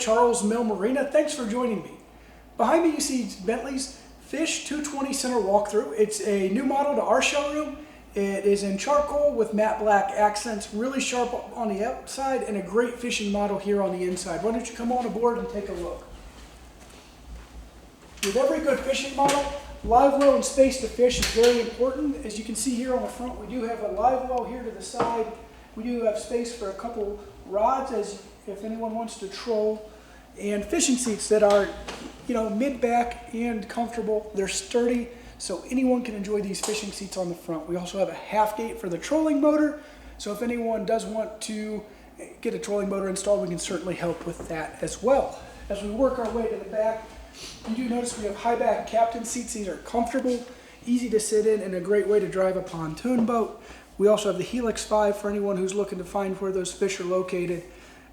Charles Mill Marina. Thanks for joining me. Behind me you see Bentley's Fish 220 Center Walk-Thru. It's a new model to our showroom. It is in charcoal with matte black accents, really sharp on the outside, and a great fishing model here on the inside. Why don't you come on aboard and take a look. With every good fishing model, live well and space to fish is very important. As you can see here on the front, we do have a live well here to the side. We do have space for a couple rods as if anyone wants to troll, and fishing seats that are, mid-back and comfortable. They're sturdy, so anyone can enjoy these fishing seats on the front. We also have a half gate for the trolling motor, so if anyone does want to get a trolling motor installed, we can certainly help with that as well. As we work our way to the back, you do notice we have high back captain seats. These are comfortable, easy to sit in, and a great way to drive a pontoon boat. We also have the Helix 5 for anyone who's looking to find where those fish are located.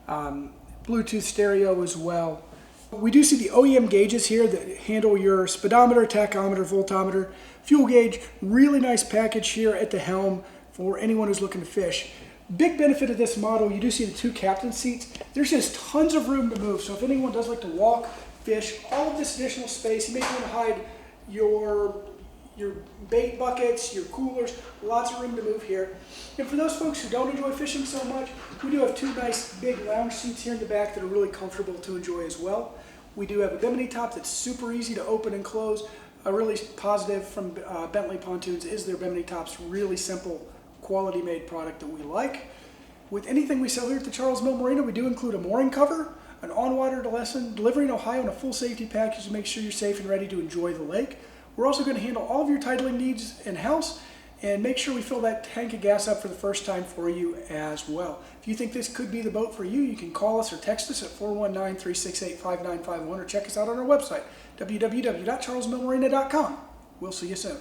Bluetooth stereo as well. We do see the OEM gauges here that handle your speedometer, tachometer, voltometer, fuel gauge. Really nice package here at the helm for anyone who's looking to fish. Big benefit of this model, you do see the two captain seats. There's just tons of room to move, so if anyone does like to walk, fish, all of this additional space, you may want to hide your bait buckets, your coolers, lots of room to move here. And for those folks who don't enjoy fishing so much, we do have two nice big lounge seats here in the back that are really comfortable to enjoy as well. We do have a bimini top that's super easy to open and close. A really positive from Bentley Pontoons is their bimini tops. Really simple, quality made product that we like. With anything we sell here at the Charles Mill Marina, we do include a mooring cover, an on-water lesson, delivery in Ohio, and a full safety package to make sure you're safe and ready to enjoy the lake. We're also going to handle all of your titling needs in-house and make sure we fill that tank of gas up for the first time for you as well. If you think this could be the boat for you, you can call us or text us at 419-368-5951 or check us out on our website, www.charlesmillmarina.com. We'll see you soon.